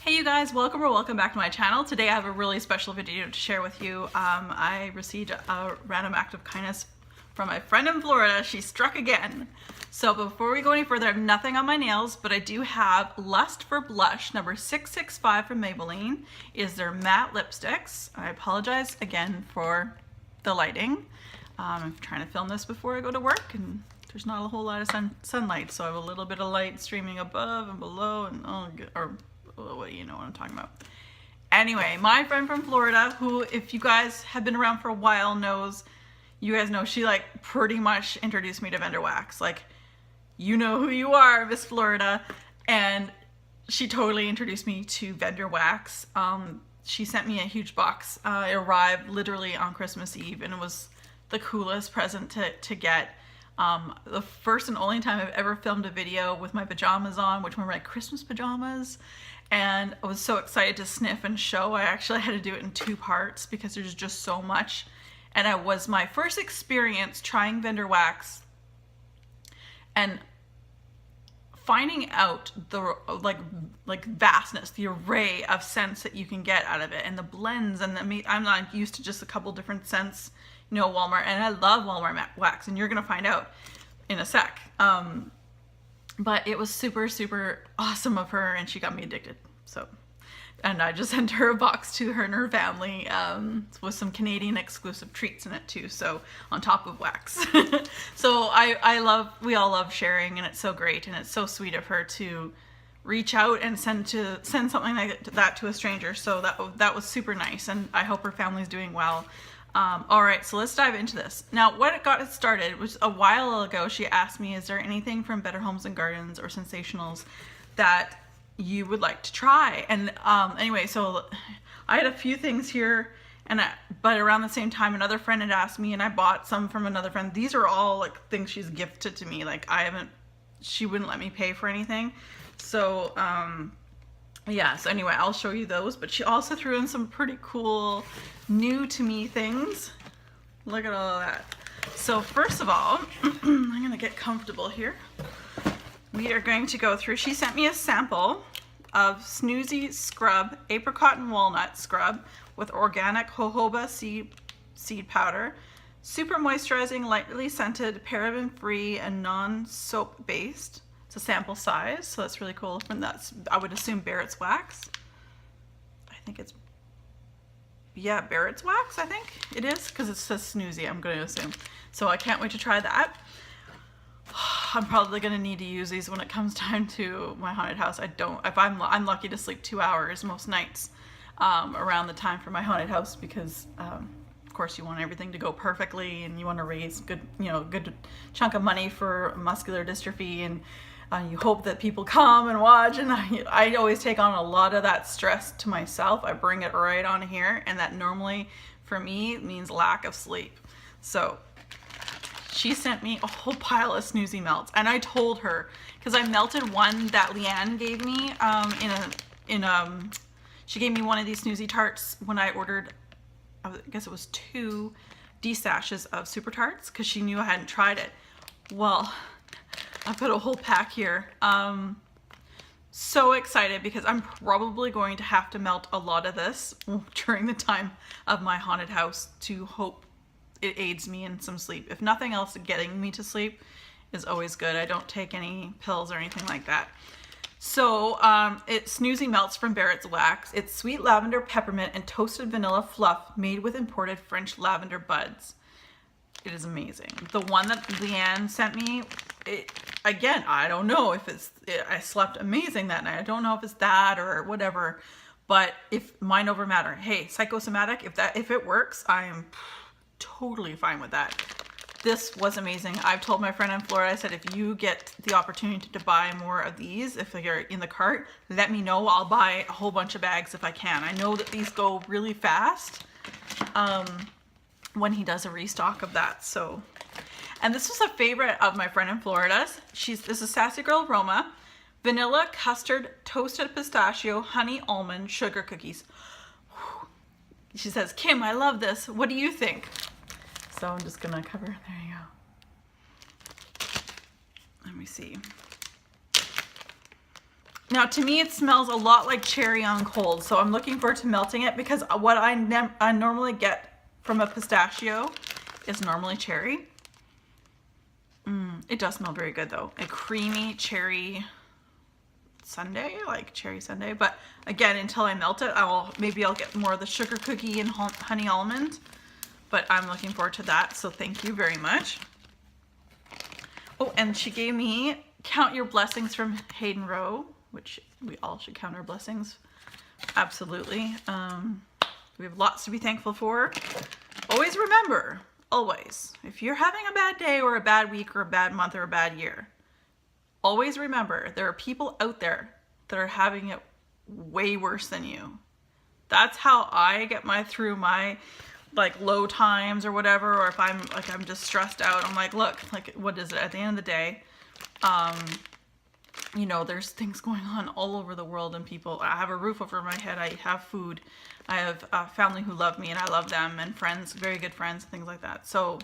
Hey you guys, welcome back to my channel. Today I have a really special video to share with you. I received a random act of kindness from my friend in Florida. She struck again. So before we go any further, I have nothing on my nails, but I do have Lust for Blush number 665 from Maybelline. It is their matte lipsticks. I apologize again for the lighting. I'm trying to film this before I go to work and there's not a whole lot of sunlight, so I have a little bit of light streaming above and below and you know what I'm talking about. Anyway, my friend from Florida, who if you guys have been around for a while you guys know she like pretty much introduced me to vendor wax. Like, you know who you are, Miss Florida. And she totally introduced me to vendor wax. She sent me a huge box. It arrived literally on Christmas Eve and it was the coolest present to get. The first and only time I've ever filmed a video with my pajamas on, which were my Christmas pajamas. And I was so excited to sniff and show. I actually had to do it in 2 parts because there's just so much. And it was my first experience trying vendor wax and finding out the like vastness, the array of scents that you can get out of it, and the blends, and I'm not used to just a couple different scents, you know, Walmart, and I love Walmart wax, and you're gonna find out in a sec. But it was super awesome of her, and she got me addicted. So, and I just sent her a box to her and her family with some Canadian exclusive treats in it too. So on top of wax. So we all love sharing, and it's so great, and it's so sweet of her to reach out and send something like that to a stranger. So that was super nice, and I hope her family's doing well. All right, so let's dive into this. Now, what got it started was a while ago. She asked me, is there anything from Better Homes and Gardens or Sensationals that you would like to try? And anyway, so I had a few things here, but around the same time, another friend had asked me, and I bought some from another friend. These are all like things she's gifted to me. Like she wouldn't let me pay for anything. So yeah, so anyway, I'll show you those, but she also threw in some pretty cool new to me things. Look at all of that. So first of all, I'm gonna get comfortable here. We are going to go through, she sent me a sample of Snoozy Scrub Apricot and Walnut Scrub with organic jojoba seed powder, super moisturizing, lightly scented, paraben free, and non-soap based. It's a sample size, so that's really cool. And that's, I would assume, Barrett's wax. I think it's, yeah, Barrett's wax, I think it is, because it says Snoozy, I'm going to assume. So I can't wait to try that. I'm probably going to need to use these when it comes time to my haunted house. I'm lucky to sleep 2 hours most nights around the time for my haunted house, because of course you want everything to go perfectly, and you want to raise good chunk of money for muscular dystrophy, and you hope that people come and watch, and I always take on a lot of that stress to myself. I bring it right on here, and that normally for me means lack of sleep. So she sent me a whole pile of Snoozy melts, and I told her, because I melted one that Leanne gave me she gave me one of these Snoozy tarts when I ordered, I guess it was 2 D-sashes of Super Tarts, because she knew I hadn't tried it. Well, I put a whole pack here. So excited, because I'm probably going to have to melt a lot of this during the time of my haunted house to hope it aids me in some sleep. If nothing else, getting me to sleep is always good. I don't take any pills or anything like that. So it's Snoozy Melts from Barrett's Wax. It's sweet lavender, peppermint, and toasted vanilla fluff made with imported French lavender buds. It is amazing. The one that Leanne sent me, again, I don't know if I slept amazing that night. I don't know if it's that or whatever, but if mind over matter. Hey, psychosomatic, if it works, I am totally fine with that. This was amazing. I've told my friend in Florida, I said, if you get the opportunity to buy more of these, if you're in the cart, let me know. I'll buy a whole bunch of bags if I can. I know that these go really fast when he does a restock of that. So, and this was a favorite of my friend in Florida's. This is Sassy Girl Roma, vanilla, custard, toasted pistachio, honey, almond, sugar cookies. She says, Kim, I love this. What do you think? So I'm just gonna cover, there you go. Let me see. Now to me it smells a lot like cherry on cold, so I'm looking forward to melting it, because what I normally get from a pistachio is normally cherry. It does smell very good though. A creamy cherry sundae, like cherry sundae. But again, until I melt it, maybe I'll get more of the sugar cookie and honey almond. But I'm looking forward to that, so thank you very much. Oh, and she gave me Count Your Blessings from Hayden Rowe, which we all should count our blessings. Absolutely. We have lots to be thankful for. Always remember, always, if you're having a bad day or a bad week or a bad month or a bad year, always remember there are people out there that are having it way worse than you. That's how I get through my like low times or whatever, or if I'm just stressed out, I'm like, look, like, what is it? At the end of the day, you know, there's things going on all over the world, and people, I have a roof over my head, I have food, I have a family who love me and I love them, and friends, very good friends, things like that. So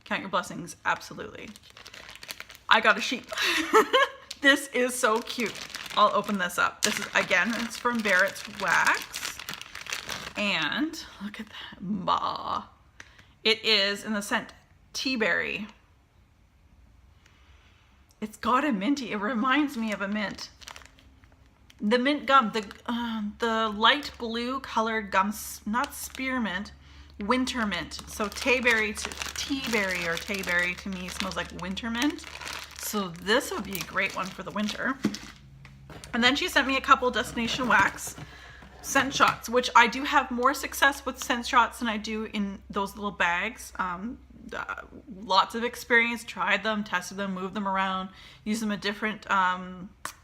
count your blessings, absolutely. I got a sheep. This is so cute. I'll open this up. This is, again, it's from Barrett's Wax. And look at that. Bah. It is in the scent Tea Berry. It's got a minty. It reminds me of a mint. The mint gum, the light blue colored gum, not spearmint, winter mint. So tea berry to me smells like winter mint. So this would be a great one for the winter. And then she sent me a couple Destination Wax scent shots, which I do have more success with scent shots than I do in those little bags. Lots of experience, tried them, tested them, moved them around, used them at different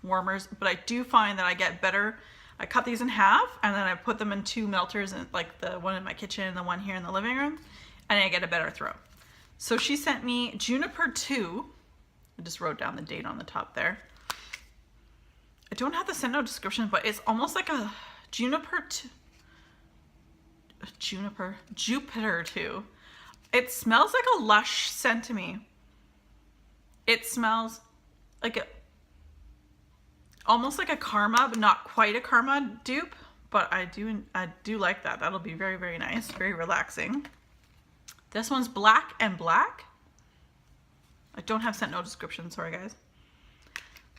warmers, but I do find that I get better. I cut these in half and then I put them in 2 melters, and like the one in my kitchen and the one here in the living room, and I get a better throw. So she sent me Juniper 2. I just wrote down the date on the top there. I don't have the scent note description, but it's almost like a Juniper 2. It smells like a lush scent to me. It smells like almost like a Karma, but not quite a Karma dupe. But I do like that. That'll be very, very nice, very relaxing. This one's Black and Black. I don't have scent note description, sorry guys.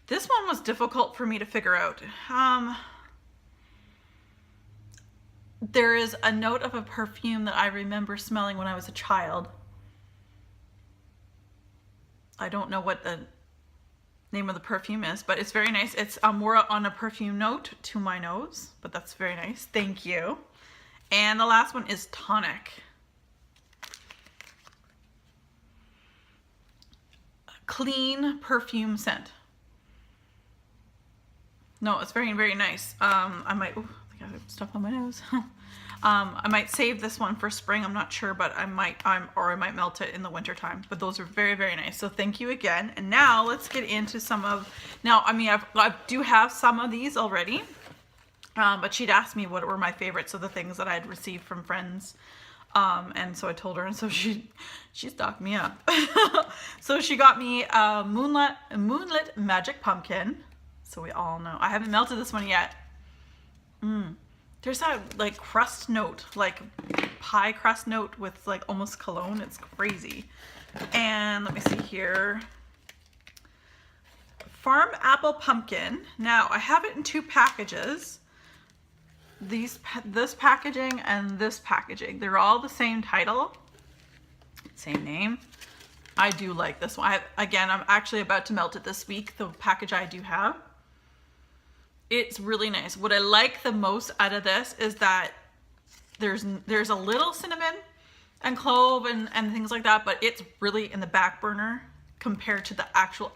This one was difficult for me to figure out. There is a note of a perfume that I remember smelling when I was a child. I don't know what the name of the perfume is, but it's very nice. It's more on a perfume note to my nose, but that's very nice. Thank you. And the last one is Tonic. Clean perfume scent. No, it's very, very nice. I might, I think I have stuff on my nose. I might save this one for spring. I'm not sure, but I might melt it in the winter time. But those are very, very nice. So thank you again. And now let's get into some of, I do have some of these already. But she'd asked me what were my favorites of the things that I'd received from friends. And so I told her, and so she stocked me up. So she got me a Moonlit Magic Pumpkin. So we all know. I haven't melted this one yet. There's that like crust note, like pie crust note with like almost cologne. It's crazy. And let me see here. Farm Apple Pumpkin. Now I have it in 2 packages. This packaging and this packaging. They're all the same title, same name. I do like this one. Again, I'm actually about to melt it this week, the package I do have. It's really nice. What I like the most out of this is that there's a little cinnamon and clove and things like that, but it's really in the back burner compared to the actual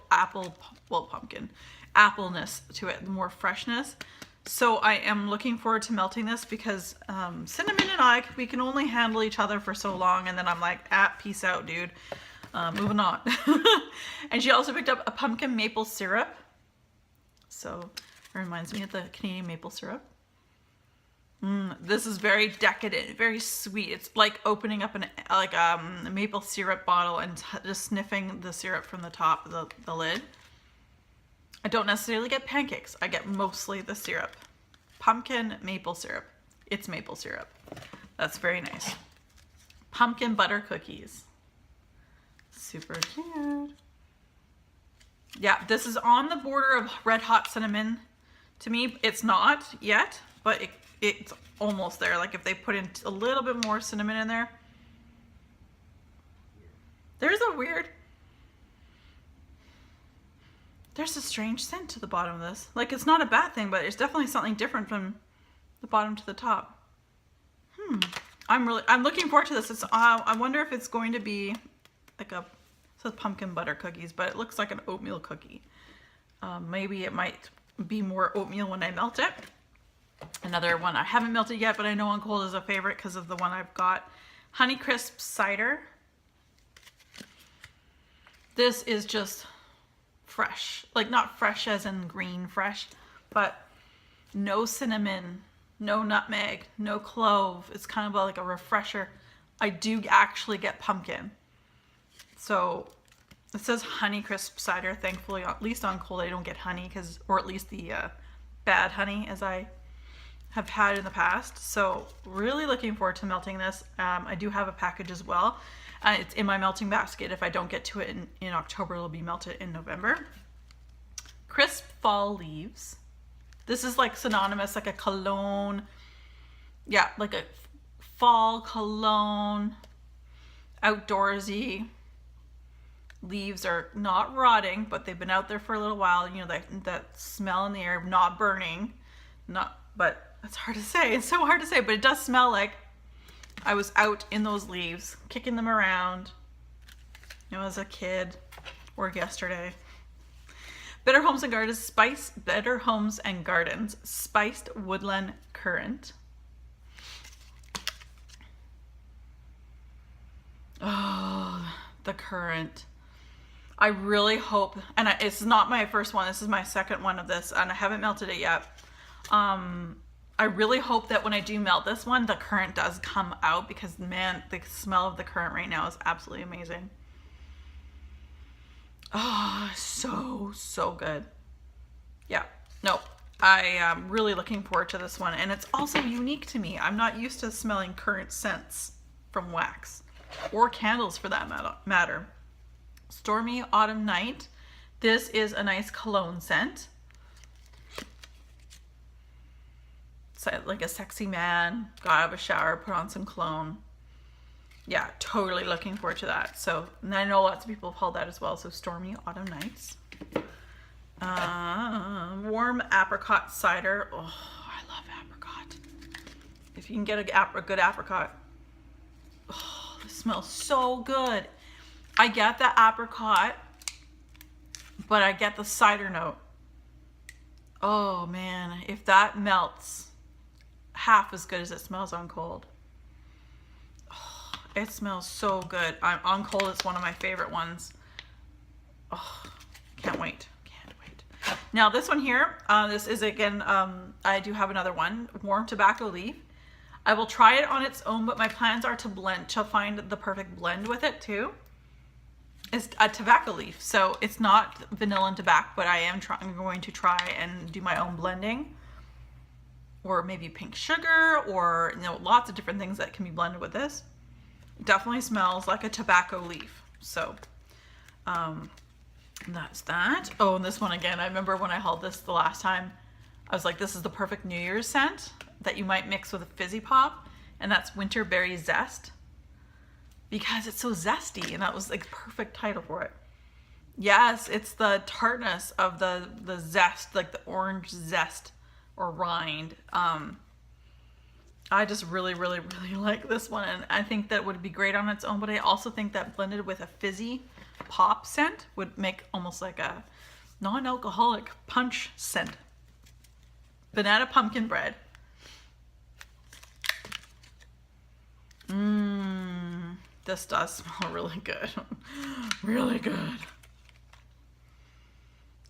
pumpkin appleness to it, more freshness. So I am looking forward to melting this because Cinnamon and I, we can only handle each other for so long, and then I'm like, peace out, dude. Moving on. And she also picked up a pumpkin maple syrup. So it reminds me of the Canadian maple syrup. This is very decadent, very sweet. It's like opening up a maple syrup bottle and just sniffing the syrup from the top of the lid. I don't necessarily get pancakes. I get mostly the syrup. Pumpkin maple syrup. It's maple syrup. That's very nice. Pumpkin butter cookies. Super cute. Yeah, this is on the border of red hot cinnamon. To me, it's not yet, but it's almost there. Like if they put in a little bit more cinnamon in there. There's a strange scent to the bottom of this. Like it's not a bad thing, but it's definitely something different from the bottom to the top. I'm looking forward to this. I wonder if it's going to be like it says pumpkin butter cookies, but it looks like an oatmeal cookie. Maybe it might be more oatmeal when I melt it. Another one I haven't melted yet, but I know on cold is a favorite because of the one I've got. Honeycrisp cider. This is just fresh. Like not fresh as in green fresh, but no cinnamon, no nutmeg, no clove. It's kind of like a refresher. I do actually get pumpkin. So it says Honeycrisp cider. Thankfully, at least on cold, I don't get honey or at least the bad honey as I have had in the past. So really looking forward to melting this. I do have a package as well. It's in my melting basket. If I don't get to it in October, it'll be melted in November. Crisp fall leaves. This is like synonymous, like a cologne. Yeah, like a fall cologne, outdoorsy. Leaves are not rotting, but they've been out there for a little while. You know, that smell in the air, not burning. But it's hard to say. It's so hard to say, but it does smell like I was out in those leaves, kicking them around, you know, as a kid or yesterday. Better Homes and Gardens Spiced Woodland Currant. Oh, the currant. I really hope, and it's not my first one, this is my second one of this, and I haven't melted it yet. I really hope that when I do melt this one, the currant does come out, because man, the smell of the currant right now is absolutely amazing. Oh, so good. Yeah, no, I am really looking forward to this one, and it's also unique to me. I'm not used to smelling currant scents from wax, or candles for that matter. Stormy Autumn Night. This is a nice cologne scent. So, like a sexy man, gotta have a shower, put on some cologne. Yeah, totally looking forward to that. So, and I know lots of people have called that as well. So, Stormy Autumn Nights. Warm apricot cider. Oh, I love apricot. If you can get a good apricot. Oh, this smells so good. I get the apricot, but I get the cider note. Oh man, if that melts half as good as it smells on cold. Oh, it smells so good. On cold, it's one of my favorite ones. Oh, can't wait. Can't wait. Now this one here, this is again, I do have another one, warm tobacco leaf. I will try it on its own, but my plans are to find the perfect blend with it too. It's a tobacco leaf, so it's not vanilla and tobacco, but I am going to try and do my own blending, or maybe pink sugar, or lots of different things that can be blended with this. It definitely smells like a tobacco leaf. So that's that. Oh, and this one again, I remember when I hauled this the last time, I was like, this is the perfect New Year's scent that you might mix with a fizzy pop, and that's Winter Berry Zest. Because it's so zesty, and that was like perfect title for it. Yes, it's the tartness of the zest, like the orange zest or rind. I just really like this one, and I think that would be great on its own, but I also think that blended with a fizzy pop scent would make almost like a non-alcoholic punch scent. Banana pumpkin bread. This does smell really good. Really good.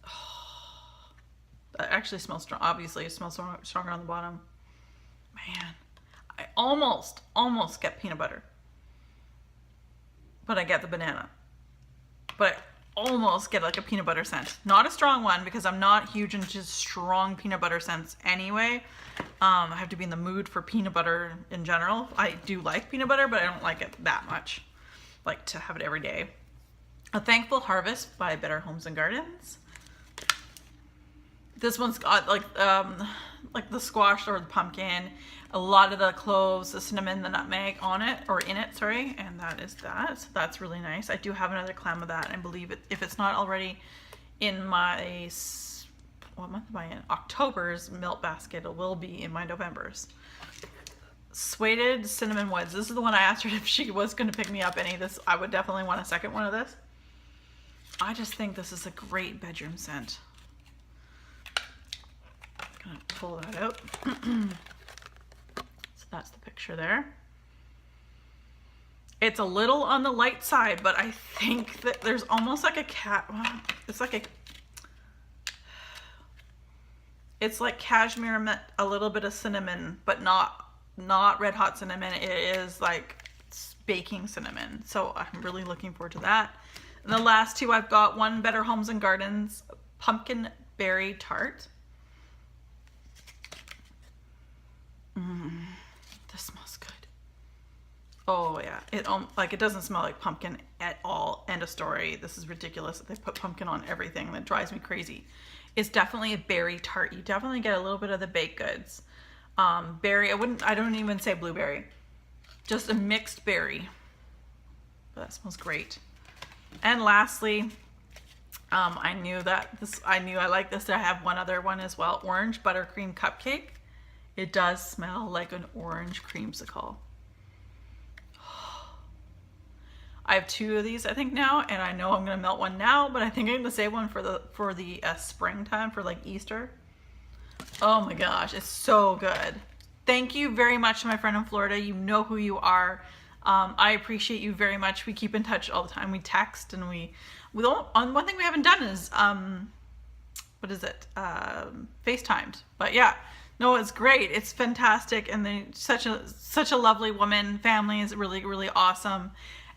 Oh, that actually smells strong. Obviously, it smells stronger on the bottom. Man, I almost get peanut butter. But I get the banana. But almost get like a peanut butter scent. Not a strong one because I'm not huge into strong peanut butter scents anyway. I have to be in the mood for peanut butter in general. I do like peanut butter, but I don't like it that much. Like to have it every day. A Thankful Harvest by Better Homes and Gardens. This one's got like the squash or the pumpkin, a lot of the cloves, the cinnamon, the nutmeg on it, or in it, sorry, and that is that. So that's really nice. I do have another clam of that, and I believe it, if it's not already in my, what month am I in? October's melt basket, it will be in my November's. Suede Cinnamon Woods. This is the one I asked her if she was going to pick me up any. This, I would definitely want a second one of this. I just think this is a great bedroom scent. I'm gonna pull that out. So that's the picture there. It's a little on the light side, but I think that there's almost like a it's like cashmere, a little bit of cinnamon, but not red hot cinnamon. It is like baking cinnamon. So I'm really looking forward to that. And the last two I've got, one Better Homes and Gardens Pumpkin Berry Tart. This smells good. Oh yeah, it doesn't smell like pumpkin at all. End of story. This is ridiculous that they put pumpkin on everything. That drives me crazy. It's definitely a berry tart. You definitely get a little bit of the baked goods. Berry, I don't even say blueberry. Just a mixed berry. But that smells great. And lastly, I knew I like this. I have one other one as well. Orange Buttercream Cupcake. It does smell like an orange creamsicle. I have two of these, I think, now, and I know I'm gonna melt one now, but I think I'm gonna save one for the springtime, for like Easter. Oh my gosh, it's so good. Thank you very much to my friend in Florida. You know who you are. I appreciate you very much. We keep in touch all the time. We text, and we don't. One thing we haven't done is what is it? FaceTimed. But yeah, no, it's great. It's fantastic, and they such a lovely woman. Family is really, really awesome,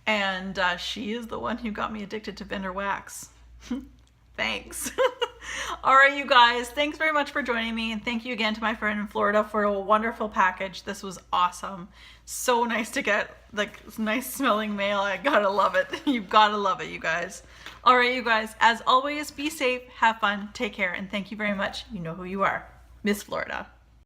and she is the one who got me addicted to Vendor Wax. Thanks. All right, you guys, thanks very much for joining me, and thank you again to my friend in Florida for a wonderful package. This was awesome. So nice to get like nice smelling mail. I gotta love it. You've gotta love it, you guys. All right, you guys, as always, be safe, have fun, take care, and thank you very much. You know who you are. Miss Florida.